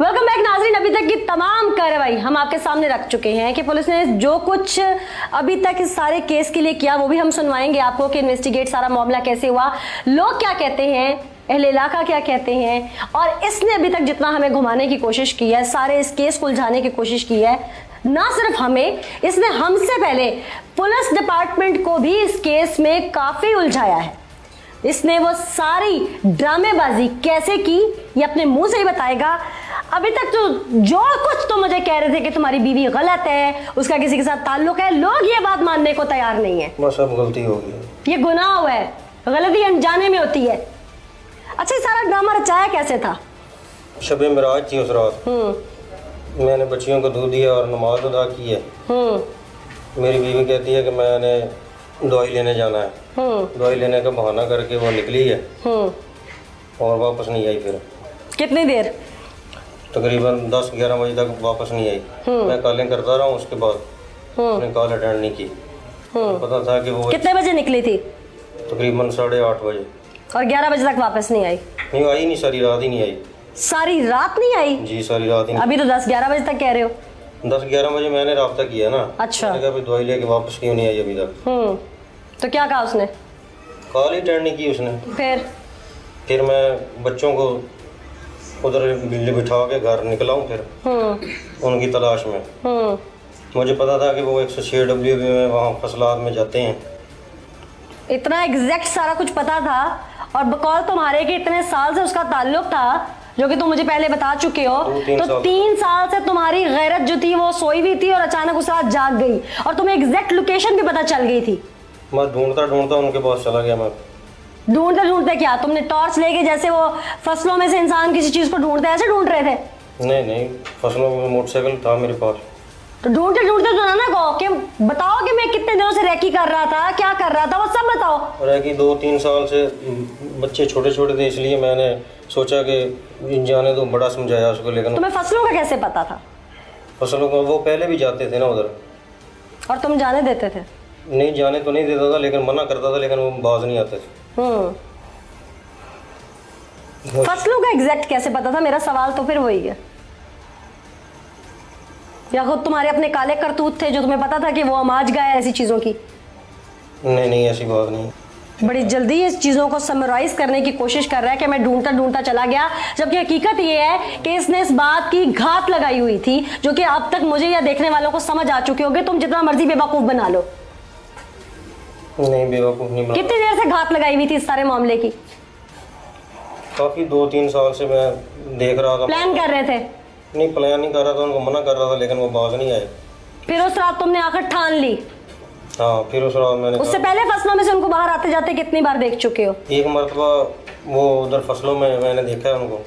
Welcome back नाज़रीन। अभी तक की तमाम कार्रवाई हम आपके सामने रख चुके हैं कि पुलिस ने जो कुछ अभी तक इस सारे केस के लिए किया वो भी हम सुनवाएंगे आपको कि इन्वेस्टिगेट सारा मामला कैसे हुआ, लोग क्या कहते हैं, अहले इलाका क्या कहते हैं, और इसने अभी तक जितना हमें घुमाने की कोशिश की है, सारे इस केस को उलझाने की कोशिश की है, ना सिर्फ हमें, इसने हमसे पहले पुलिस डिपार्टमेंट को भी इस केस में काफी उलझाया है। इसने वो सारी ड्रामेबाजी कैसे की ये अपने मुंह से ही बताएगा। अभी तक तो जो कुछ तो मुझे कह रहे थे कि तुम्हारी बीवी गलत है, उसका किसी के साथ ताल्लुक है, लोग ये बात मानने को तैयार नहीं है। बस अब गलती हो गई, ये गुनाह हुआ है, गलती अनजाने में होती है। अच्छा, ये सारा ड्रामा रचाया कैसे था? शब मिराज थी उस रात, मैंने बच्चियों को दूध दिया और नमाज अदा की है। मेरी बीवी कहती है कि मैंने दवाई लेने जाना है। दवाई लेने का बहाना करके वो निकली है और वापस नहीं आई। फिर कितनी देर? तकरीबन 10-11 बजे तक वापस नहीं आई। मैं कॉलिंग करता रहा हूँ, उसके बाद उसने कॉल अटेंड नहीं की। पता था कि वो कितने बजे निकली थी? तकरीबन 8:30 बजे। और 11 बजे तक वापस नहीं आई? नहीं आई, नहीं, सारी रात ही नहीं आई। सारी रात नहीं आई? जी, सारी रात ही नहीं। अभी तो 10-11 बजे तक कह रहे हो। 10-11 बजे मैंने रब्ता किया ना। अच्छा, मैंने कहा दवाई लेके वापस क्यों नहीं आई अभी तक? तो क्या कहा उसने? कॉल ही अटेंड नहीं की उसने। फिर मैं बच्चों को उधर बिठा के घर निकला हूँ फिर उनकी तलाश में। मुझे पता था कि वो 106 WB में वहाँ फसलात में जाते हैं। इतना एग्जैक्ट सारा कुछ पता था, और बकौल तुम्हारे के इतने साल से उसका ताल्लुक था, जो कि तुम मुझे पहले बता चुके हो। तो 3 साल से तुम्हारी गैरत जो थी वो सोई हुई थी और अचानक उस रात जाग गई, और तुम्हें एग्जैक्ट लोकेशन भी पता चल गई थी। मैं ढूंढता ढूंढता उनके पास चला गया। मैं ढूंढते ढूंढते क्या तुमने टॉर्च लेके, जैसे वो फसलों में से इंसान किसी चीज को ढूंढते ऐसे ढूंढ रहे थे? नहीं, फसलों में मोटरसाइकिल था मेरे पास। तो ढूंढते ढूंढते तो ना कहो कि बताओ कि मैं कितने दिनों से रैकी कर रहा था, क्या कर रहा था, वो सब बताओ। रैकी 2-3 साल से, बच्चे छोटे छोटे थे इसलिए मैंने सोचा कि जाने दो, बड़ा समझाया उसको। लेकिन तुम्हें फसलों का कैसे पता था? फसलों को वो पहले भी जाते थे ना उधर। और तुम जाने देते थे? नहीं, जाने तो नहीं देता था, लेकिन मना करता था, लेकिन वो बाज नहीं आते थे। फसलों का एग्जैक्ट कैसे पता था? मेरा सवाल तो फिर वही है। या खुद तुम्हारे अपने काले करतूत थे जो तुम्हें पता था कि वो अमाज गया है ऐसी चीजों की? नहीं, ऐसी बात नहीं। बड़ी जल्दी इस चीजों को समराइज करने की कोशिश कर रहा है कि मैं ढूंढता ढूंढता चला गया, जबकि हकीकत ये है कि इसने इस बात की घात लगाई हुई थी, जो कि अब तक मुझे या देखने वालों को समझ आ चुके होंगे। तुम जितना मर्जी बेवकूफ बना लो। नहीं, बेवकूफ नहीं बना। कितनी देर से घात लगाई हुई थी इस सारे मामले की? काफी 2-3 साल से मैं देख रहा था। प्लान कर रहे थे? नहीं, प्लान नहीं कर रहा था, उनको मना कर रहा था, लेकिन वो बाज नहीं आए। फिर उस रात तुमने आकर ठान ली? हाँ, फिर उस रात मैंने। उससे पहले फसलों में से उनको बाहर आते जाते कितनी बार देख चुके हो? एक मरतबा वो उधर फसलों में मैंने देखा है उनको,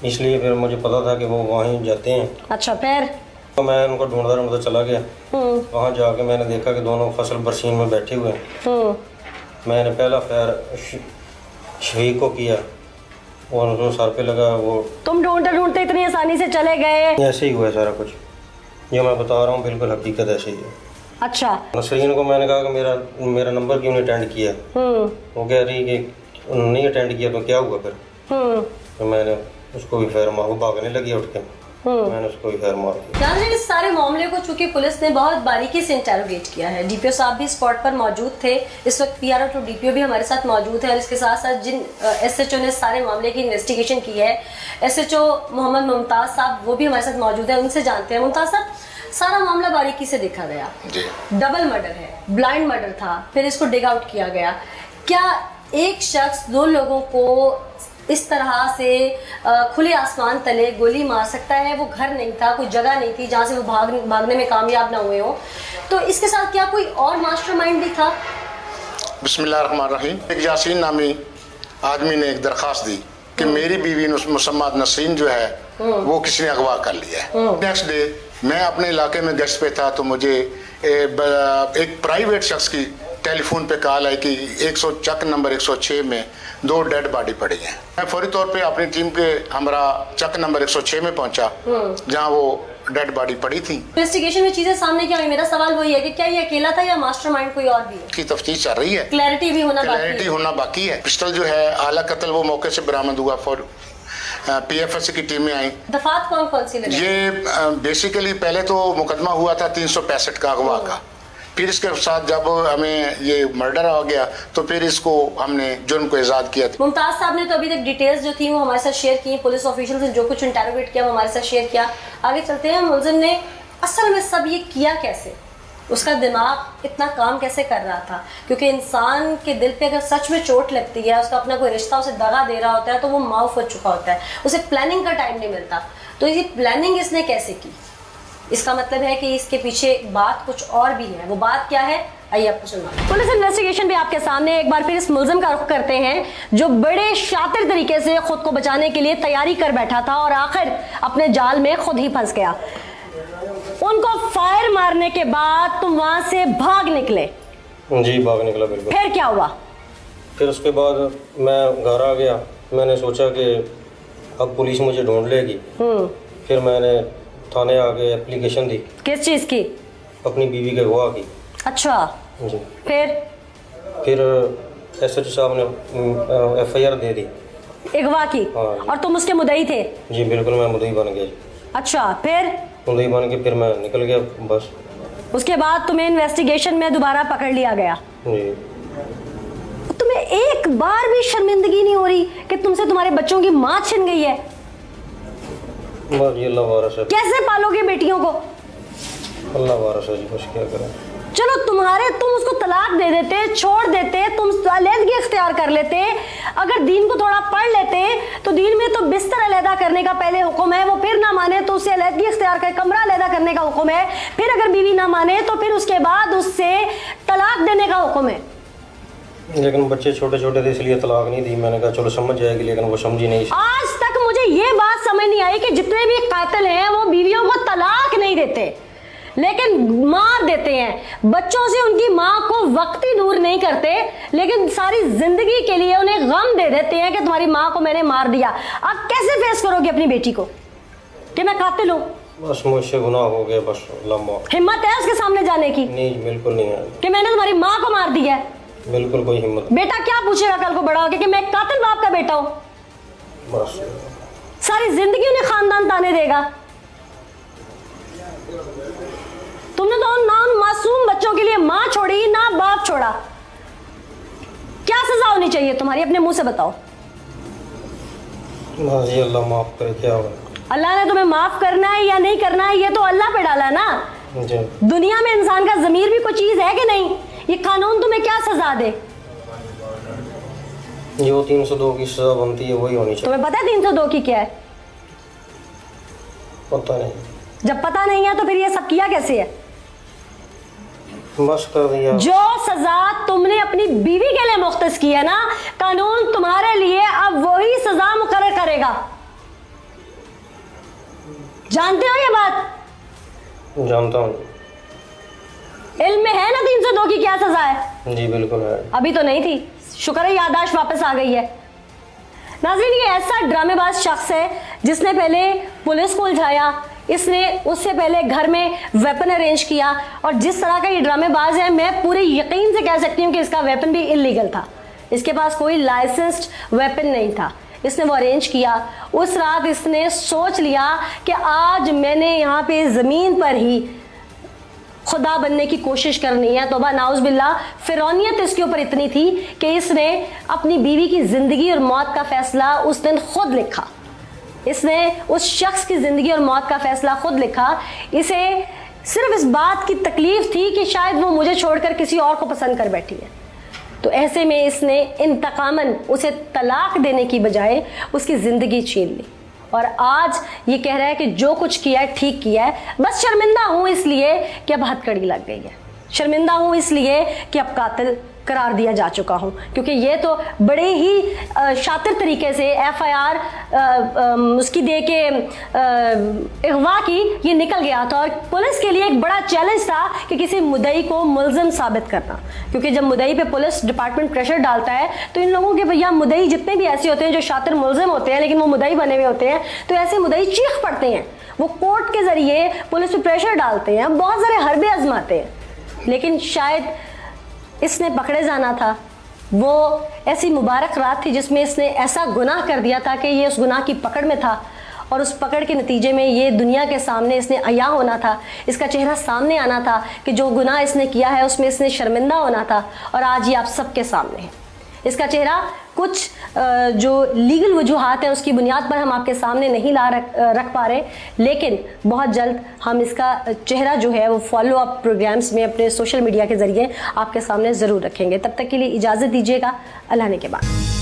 इसलिए फिर मुझे पता था कि वो वहीं जाते हैं। अच्छा, फिर? तो मैं उनको ढूंढता ढूंढता चला गया। वहाँ जाके मैंने देखा कि दोनों फसल बरसीन में बैठे हुए हैं। मैंने पहला फैर शहीद को किया और उसको सर पे लगा। वो तुम ढूंढते ढूंढते इतनी आसानी से चले गए? ऐसे ही हुआ है सारा कुछ, जो मैं बता रहा हूँ बिल्कुल हकीकत ऐसे ही है। अच्छा, नसरीन को मैंने कहा कि मेरा नंबर क्यों नहीं अटेंड किया? वो कह रही कि नहीं अटेंड किया तो क्या हुआ फिर? तो मैंने उसको भी फैर मार, वो भागने लगी उठ के, मैंने उसको भी फैर मार दिया। इस सारे मामले को चूंकि पुलिस ने बहुत बारीकी से इंटेरोगेट किया है, डीपीओ साहब भी स्पॉट पर मौजूद थे, इस वक्त पीआरओ टू डीपीओ भी हमारे साथ मौजूद है, और इसके साथ साथ जिन एसएचओ ने सारे मामले की इन्वेस्टिगेशन की है, एसएचओ मोहम्मद मुमताज साहब, वो भी हमारे साथ मौजूद है, उनसे जानते हैं। मुमताज साहब, सारा मामला बारीकी से देखा गया, डबल मर्डर है, ब्लाइंड मर्डर था, फिर इसको डिग आउट किया गया। क्या एक शख्स 2 लोगों को इस तरह से खुले आसमान तले गोली मार सकता है? वो घर नहीं था, कोई जगह नहीं थी जहाँ से वो भागने में कामयाब ना हुए हो, तो इसके साथ क्या कोई और मास्टरमाइंड भी था? बिस्मिल्लाहिर्रहमानिर्रहीम। एक यासीन नामी आदमी ने एक दरख्वास्त दी कि मेरी बीवी मुसम्मा नसरीन जो है वो किसी ने अगवा कर लिया है। नेक्स्ट डे मैं अपने इलाके में गश्त पे था, तो मुझे एक प्राइवेट शख्स की टेलीफोन पे कॉल आई कि 100 नंबर 106 में 2 डेड बॉडी पड़ी हैं। मैं फौरी तौर पे अपनी टीम के हमरा चक नंबर 106 में पहुंचा, जहां वो डेड बॉडी पड़ी थी। इन्वेस्टिगेशन में चीजें सामने क्या हुई? मेरा सवाल वही है कि क्या ये अकेला था या मास्टरमाइंड कोई और भी है? की तफ्तीश चल रही है, क्लैरिटी होना बाकी है। पिस्टल जो है आला कत्ल वो मौके से बरामद हुआ। PFS की टीमें आई। दफात कौन कौन सी लगी? ये बेसिकली पहले तो मुकदमा हुआ था 365 का अगवा का, फिर इसके साथ जब हमें ये मर्डर आ गया तो फिर इसको हमने जुर्म को इजाद किया। मुमताज साहब ने तो अभी तक डिटेल्स जो थी वो हमारे साथ शेयर की, पुलिस ऑफिशियल से जो कुछ इंटरोगेट किया वो हमारे साथ शेयर किया। आगे चलते हैं, मुलजिम ने असल में सब ये किया कैसे, उसका दिमाग इतना काम कैसे कर रहा था, क्योंकि इंसान के दिल पे अगर सच में चोट लगती है, उसका अपना कोई रिश्ता उसे दगा दे रहा होता है तो वो माफ हो चुका होता है, उसे प्लानिंग का टाइम नहीं मिलता। तो ये प्लानिंग इसने कैसे की, इसका मतलब है कि इसके पीछे बात कुछ और भी है। वो बात क्या है, आइए आपको सुना। पुलिस इन्वेस्टिगेशन भी आपके सामने। एक बार फिर इस मुलजिम का रुख करते हैं जो बड़े शातिर तरीके से खुद को बचाने के लिए तैयारी कर बैठा था और आखिर अपने जाल में खुद ही फंस गया। उनको फायर मारने के बाद तुम वहां से भाग निकले? जी भाग निकला बिल्कुल। फिर क्या हुआ? फिर उसके बाद मैं घर आ गया, मैंने सोचा कि अब पुलिस मुझे ढूंढ लेगी। फिर मैंने थाने आके एप्लीकेशन दी। किस चीज की? अपनी बीवी के गवाह की। अच्छा, जी। फिर SHO साहब ने FIR दे दी अगवा की। हाँ। और तुम उसके मुद्दई थे? जी बिल्कुल, मैं मुद्दई बन गया। अच्छा, फिर मुद्दई बन के फिर मैं निकल गया बस। उसके बाद तुम्हें इन्वेस्टिगेशन में दोबारा पकड़ लिया गया। जी। तुम्हें एक बार भी शर्मिंदगी नहीं हो रही कि तुमसे तुम्हारे बच्चों की माँ छिन गई है? बस ये अल्लाह वारस है। कैसे पालोगे बेटियों को? अल्लाह वारस है जी, बस क्या करें। चलो तुम उसको तलाक दे देते, छोड़ देते, तुम अलहदगी इख्तियार कर लेते, अगर दीन को थोड़ा पढ़ लेते तो दीन में तो बिस्तर अलहदा करने का पहले हुक्म है, वो फिर ना माने तो उससे अलहदगी इख्तियार कर कमरा अलहदा करने का हुक्म है, फिर अगर बीवी ना माने तो फिर उसके बाद उससे तलाक देने का हुक्म है। लेकिन बच्चे छोटे छोटे थे इसलिए तलाक नहीं दी। मैंने कहा चलो समझ जाएगी, लेकिन वो समझी नहीं। आज तक मुझे ये बात समझ नहीं आई कि जितने भी कातिल हैं वो बीवियों को तलाक नहीं देते लेकिन मार देते हैं। बच्चों से उनकी माँ को वक्ती दूर नहीं करते लेकिन सारी जिंदगी के लिए उन्हें गम दे देते हैं कि तुम्हारी माँ को मैंने मार दिया। अब कैसे फेस करोगे अपनी बेटी को कि मैं कातिल हूँ? बस मुझसे गुनाह हो गया, बस लम्बा। हिम्मत है उसके सामने जाने की? नहीं, बिल्कुल नहीं है कि मैंने तुम्हारी माँ को मार दिया है? बिल्कुल कोई हिम्मत। बेटा क्या पूछेगा कल को बड़ा होकर कि मैं कातिल बाप का बेटा हूँ? बस सारी जिंदगी उन्हें खानदान ताने देगा। तुमने तो ना मासूम बच्चों के लिए माँ छोड़ी ना बाप छोड़ा। क्या सजा होनी चाहिए तुम्हारी, अपने मुंह से बताओ। बस ये अल्लाह माफ करे, क्या होगा। अल्लाह ने तुम्हें माफ करना है या नहीं करना है ये तो अल्लाह पे डाला ना। जी। दुनिया में इंसान का ज़मीर भी कोई चीज है कि नहीं? ये कानून तुम्हें क्या सजा दे? जो 302 की सजा बनती है वही होनी चाहिए। तुम्हें पता है 302 की क्या है? पता नहीं। जब पता नहीं है तो फिर ये सब किया कैसे है? बस कर दिया। जो सजा तुमने अपनी बीवी के लिए मुख्तस की है ना, कानून तुम्हारे लिए अब वही सजा मुकर्रर करेगा। जानते हो ये बात? जानता हूँ। इल्म में है ना 302 की क्या सजा है? जी बिल्कुल है। अभी तो नहीं थी, शुक्र है याददाश्त वापस आ गई है। नाज़रीन, ये ऐसा ड्रामेबाज शख्स है जिसने पहले पुलिस को उलझाया, इसने उससे पहले घर में वेपन अरेंज किया और जिस तरह का ये ड्रामेबाज है मैं पूरे यकीन से कह सकती हूँ कि इसका वेपन भी इलीगल था। इसके पास कोई लाइसेंस्ड वेपन नहीं था, इसने वो अरेंज किया। उस रात इसने सोच लिया कि आज मैंने यहाँ पे ज़मीन पर ही खुदा बनने की कोशिश करनी है। तौबा नाउज़ बिल्लाह, फिरौनियत इसके ऊपर इतनी थी कि इसने अपनी बीवी की ज़िंदगी और मौत का फ़ैसला उस दिन खुद लिखा। इसने उस शख्स की ज़िंदगी और मौत का फ़ैसला खुद लिखा। इसे सिर्फ इस बात की तकलीफ़ थी कि शायद वो मुझे छोड़कर किसी और को पसंद कर बैठी है। तो ऐसे में इसने इंतकामन उसे तलाक देने की बजाय उसकी ज़िंदगी छीन ली और आज ये कह रहा है कि जो कुछ किया है ठीक किया है। बस शर्मिंदा हूँ इसलिए कि अब हथकड़ी लग गई है, शर्मिंदा हूँ इसलिए कि अब कातिल करार दिया जा चुका हूँ, क्योंकि ये तो बड़े ही शातिर तरीके से FIR उसकी दे के अगवा की ये निकल गया था। और पुलिस के लिए एक बड़ा चैलेंज था कि किसी मुद्दई को मुलजिम साबित करना, क्योंकि जब मुद्दई पे पुलिस डिपार्टमेंट प्रेशर डालता है तो इन लोगों के भैया मुद्दई जितने भी ऐसे होते हैं जो शातिर मुलजिम होते हैं लेकिन वो मुद्दई बने हुए होते हैं, तो ऐसे मुद्दई चीख पड़ते हैं, वो कोर्ट के जरिए पुलिस पे प्रेशर डालते हैं, बहुत सारे हरबे आजमाते हैं। लेकिन शायद इसने पकड़े जाना था वो ऐसी मुबारक रात थी जिसमें इसने ऐसा गुनाह कर दिया था कि ये उस गुनाह की पकड़ में था, और उस पकड़ के नतीजे में ये दुनिया के सामने इसने अया होना था, इसका चेहरा सामने आना था कि जो गुनाह इसने किया है उसमें इसने शर्मिंदा होना था, और आज ये आप सबके सामने है। इसका चेहरा कुछ जो लीगल वजूहात हैं उसकी बुनियाद पर हम आपके सामने नहीं रख पा रहे, लेकिन बहुत जल्द हम इसका चेहरा जो है वो फॉलो अप प्रोग्राम्स में अपने सोशल मीडिया के ज़रिए आपके सामने ज़रूर रखेंगे। तब तक के लिए इजाज़त दीजिएगा, अल्लाह ने के बाद।